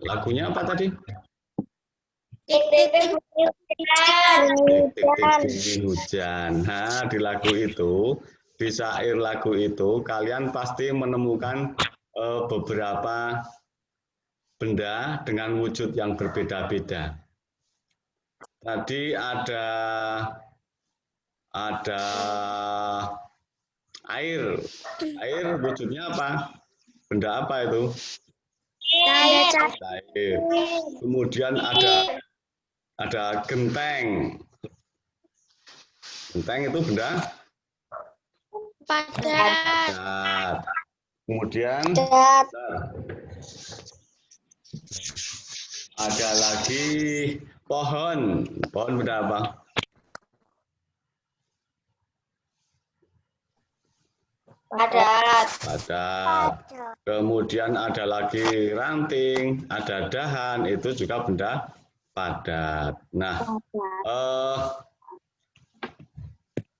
Lagunya apa tadi? Tik-tik hujan. Tik-tik bunyi hujan. Nah, di lagu itu, di syair lagu itu, kalian pasti menemukan beberapa benda dengan wujud yang berbeda-beda. Tadi ada air. Air wujudnya apa? Benda apa itu? Air. Kemudian ada genteng. Genteng itu benda padat. Kemudian ada lagi pohon. Pohon benda apa? Padat. Kemudian ada lagi ranting, ada dahan, itu juga benda padat. Nah,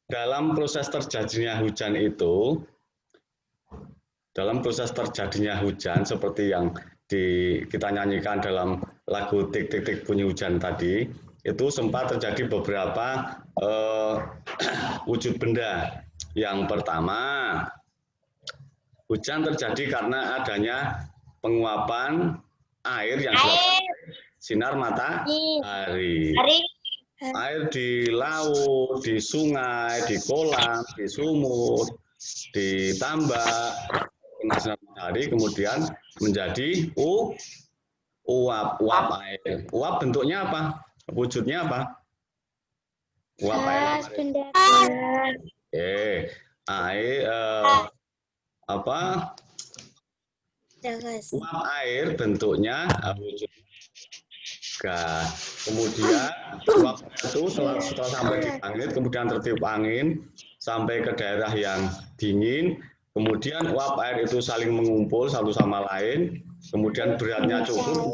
dalam proses terjadinya hujan itu, seperti yang kita nyanyikan dalam lagu Tik-tik bunyi hujan tadi, itu sempat terjadi beberapa wujud benda. Yang pertama, hujan terjadi karena adanya penguapan air yang disebabkan sinar matahari. Air di laut, di sungai, di kolam, di sumur, di tambak, kena sinar matahari, kemudian menjadi uap air. Uap bentuknya apa? Wujudnya apa? Uap air. Air uap air bentuknya wujud gas. Kemudian uap itu setelah sampai di langit, kemudian tertiup angin sampai ke daerah yang dingin. Kemudian uap air itu saling mengumpul satu sama lain. Kemudian beratnya cukup,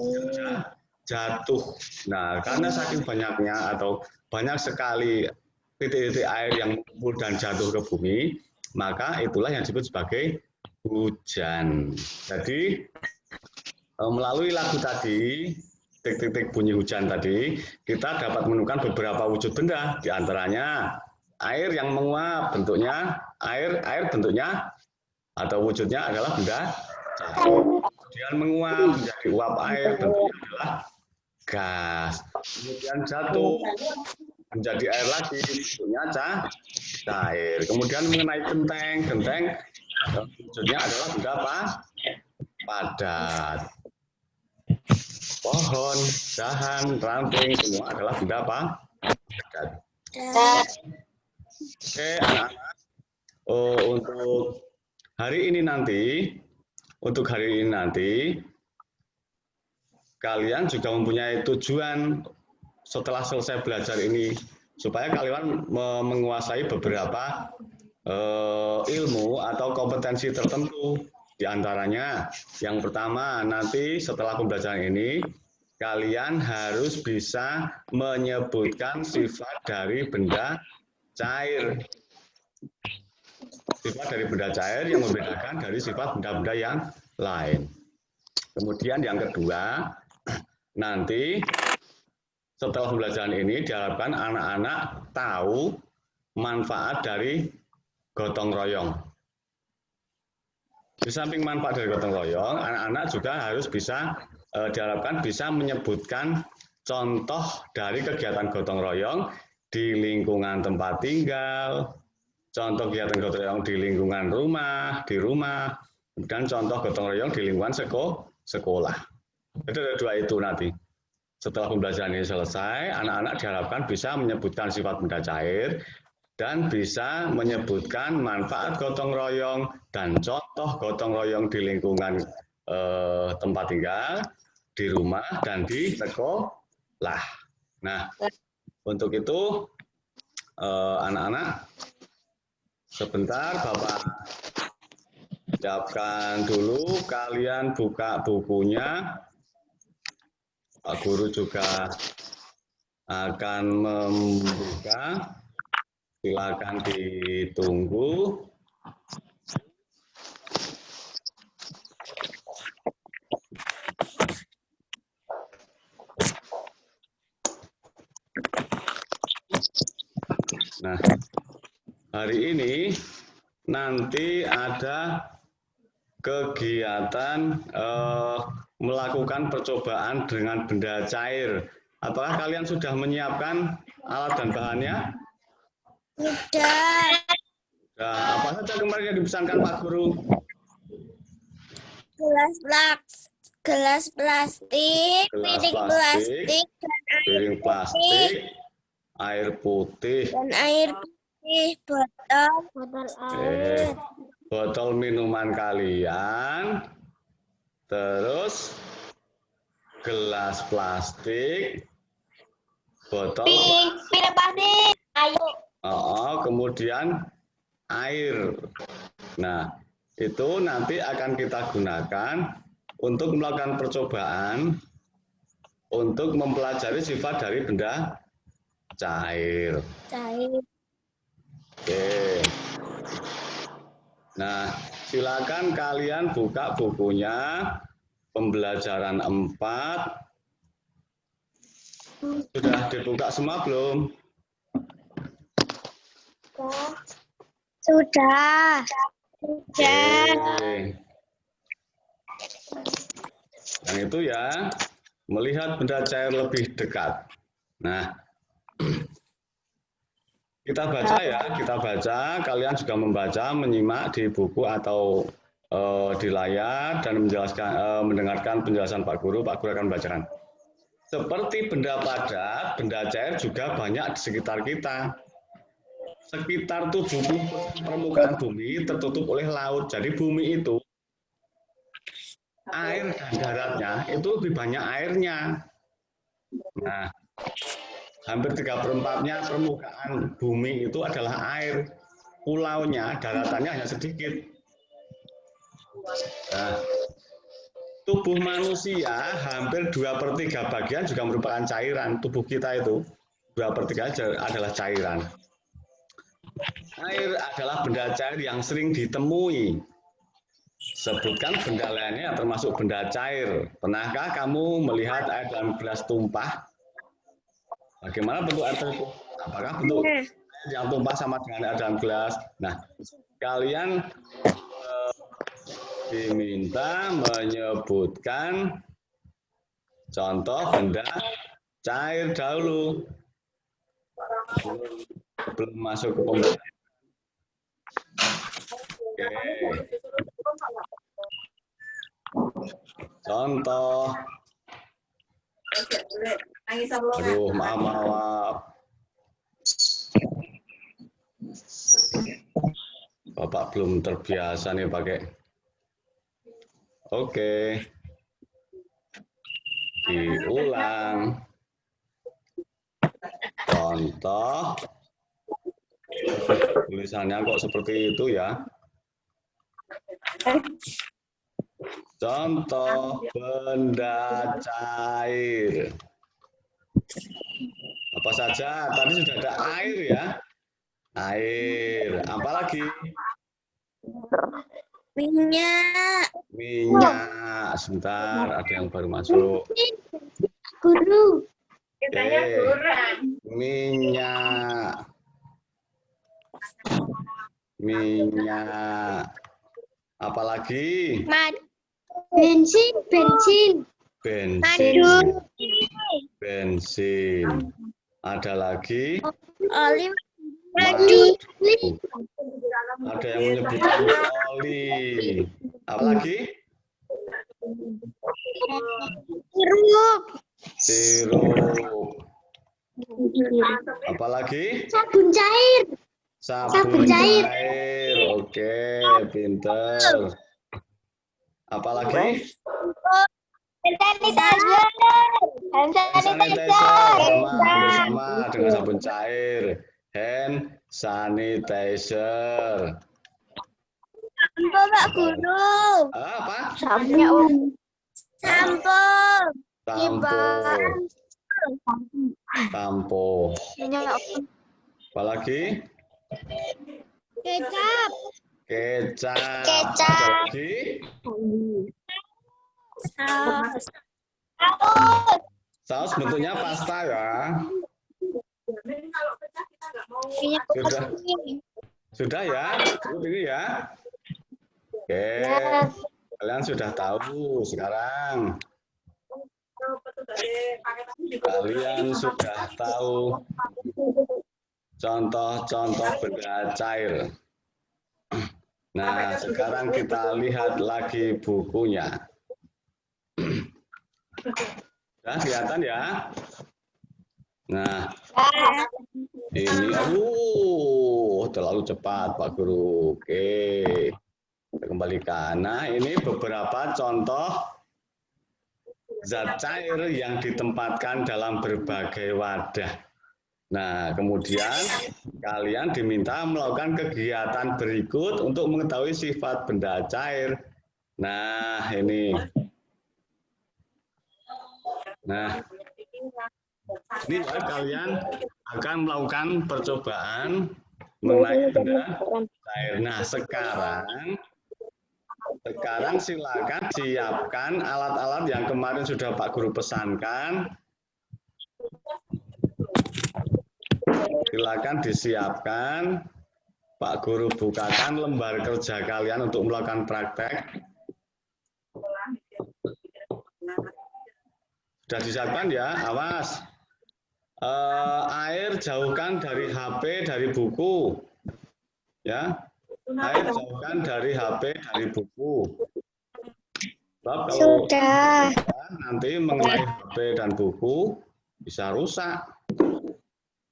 jatuh. Nah, karena saking banyaknya atau banyak sekali titik-titik air yang mengumpul dan jatuh ke bumi, maka itulah yang disebut sebagai hujan. Jadi melalui lagu tadi, Tik-tik bunyi hujan tadi, kita dapat menemukan beberapa wujud benda, diantaranya air yang menguap, bentuknya air bentuknya atau wujudnya adalah benda cair. Kemudian menguap menjadi uap air, bentuknya adalah gas. Kemudian jatuh menjadi air lagi, bentuknya cair. Kemudian mengenai genteng wujudnya adalah benda apa? Padat. Pohon, dahan, ranting, semua adalah benda apa? Padat. Oke, anak-anak. Untuk hari ini nanti, kalian juga mempunyai tujuan setelah selesai belajar ini, supaya kalian menguasai beberapa ilmu atau kompetensi tertentu. Di antaranya, yang pertama, nanti setelah pembelajaran ini, kalian harus bisa menyebutkan sifat dari benda cair. Sifat dari benda cair yang membedakan dari sifat benda-benda yang lain. Kemudian yang kedua, nanti setelah pembelajaran ini diharapkan anak-anak tahu manfaat dari gotong royong. Di samping manfaat dari gotong royong, anak-anak juga harus bisa diharapkan bisa menyebutkan contoh dari kegiatan gotong royong di lingkungan tempat tinggal, contoh kegiatan gotong royong di lingkungan rumah, dan contoh gotong royong di lingkungan sekolah. Itu ada dua itu nanti. Setelah pembelajaran ini selesai, anak-anak diharapkan bisa menyebutkan sifat benda cair dan bisa menyebutkan manfaat gotong royong dan contoh gotong royong di lingkungan tempat tinggal, di rumah, dan di sekolah. Nah, untuk itu anak-anak, sebentar Bapak siapkan dulu, kalian buka bukunya. Pak Guru juga akan membuka. Silakan ditunggu. hari ini nanti ada kegiatan melakukan percobaan dengan benda cair. Apakah kalian sudah menyiapkan alat dan bahannya? Sudah. Nah, apa saja kemarin yang dipesankan Pak Guru? Gelas plastik, Gelas piring plastik, dan piring plastik, air putih, air putih, botol air. Botol minuman kalian, terus gelas plastik, botol Piring plastik. Ayo. kemudian air. Nah, itu nanti akan kita gunakan untuk melakukan percobaan untuk mempelajari sifat dari benda cair. Oke. Nah, silakan kalian buka bukunya pembelajaran 4. Sudah dibuka semua belum? Sudah. Oke. Yang itu ya, melihat benda cair lebih dekat. Nah, kita baca ya, kita baca. Kalian juga membaca, menyimak di buku atau di layar dan mendengarkan penjelasan Pak Guru. Pak Guru akan bacakan. Seperti benda padat, benda cair juga banyak di sekitar kita. Sekitar 70% permukaan bumi tertutup oleh laut. Jadi bumi itu air dan daratnya itu lebih banyak airnya. Nah, hampir 3/4-nya permukaan bumi itu adalah air. Pulaunya, daratannya hanya sedikit. Nah, tubuh manusia hampir 2/3 bagian juga merupakan cairan. Tubuh kita itu 2/3 adalah cairan. Air adalah benda cair yang sering ditemui. Sebutkan benda lainnya termasuk benda cair. Pernahkah kamu melihat air dalam gelas tumpah? Bagaimana bentuk air tersebut? Apakah bentuk yang tumpah sama dengan air dalam gelas? Nah, kalian diminta menyebutkan contoh benda cair dahulu. Belum masuk ke pembelajaran. Oke. Contoh. Aduh, maaf. Bapak belum terbiasa nih pakai. Oke. Diulang. Contoh. Tulisannya kok seperti itu ya. Contoh benda cair. Apa saja? Tadi sudah ada air ya. Air. Apalagi? Minyak. Minyak. Sebentar, ada yang baru masuk. Guru. Minyak. Minyak. Apalagi? Bensin. Bensin. Ada lagi? Oli. Ada yang menyebutkan oli. Apalagi? Sirup. Apalagi? Sabun cair. Sabun cair. Oke, pinter. Apalagi? Hand sanitizer. Sama dengan sabun cair. Hand sanitizer. Sampo, Pak Guru. Apa? Sampo. Sampo. Apalagi? Kecap. Ada lagi? Saus bentuknya pasta ya. Sudah ya? Cukup ini ya? Oke. Kalian sudah tahu sekarang. Kalian sudah tahu contoh-contoh benda cair. Nah, sekarang kita lihat lagi bukunya. Sudah kelihatan ya? Nah, ini, terlalu cepat Pak Guru. Oke, kita kembalikan. Nah, ini beberapa contoh zat cair yang ditempatkan dalam berbagai wadah. Nah, kemudian kalian diminta melakukan kegiatan berikut untuk mengetahui sifat benda cair. Nah, ini. Nah, ini ya, kalian akan melakukan percobaan mengenai benda cair. Nah, sekarang silakan siapkan alat-alat yang kemarin sudah Pak Guru pesankan. Silakan disiapkan. Pak Guru bukakan lembar kerja kalian untuk melakukan praktek. Sudah disiapkan ya, awas. Air jauhkan dari HP, dari buku. Ya, air jauhkan dari HP, dari buku. Sebab kalau Sudah. nanti mengenai HP dan buku bisa rusak.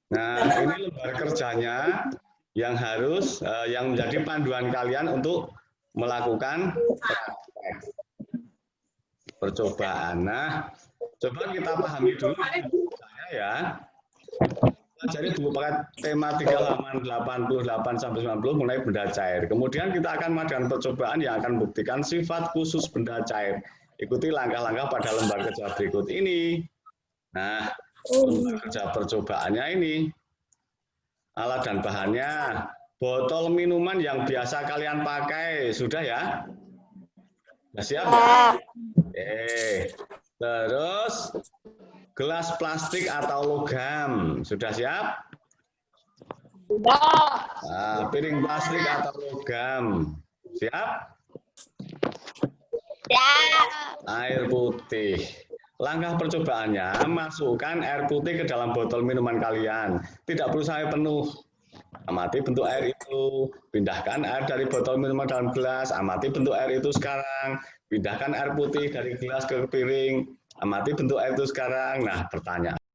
Nah, ini lembar kerjanya yang harus yang menjadi panduan kalian untuk melakukan praktek percobaan. Nah, coba kita pahami dulu saya ya. Jadi buku paket tema 3 halaman 88 sampai 90 mengenai benda cair. Kemudian kita akan melakukan percobaan yang akan membuktikan sifat khusus benda cair. Ikuti langkah-langkah pada lembar kerja berikut ini. Nah, lembar kerja percobaannya ini. Alat dan bahannya. Botol minuman yang biasa kalian pakai. Sudah ya? Sudah siap ya? Oke. Terus gelas plastik atau logam. Sudah siap? Sudah. Nah, piring plastik atau logam. Siap? Siap. Air putih. Langkah percobaannya, masukkan air putih ke dalam botol minuman kalian. Tidak perlu sampai penuh. Amati bentuk air itu. Pindahkan air dari botol minuman dalam gelas. Amati bentuk air itu sekarang. Pindahkan air putih dari gelas ke piring. Amati bentuk air itu sekarang. Nah, pertanyaan.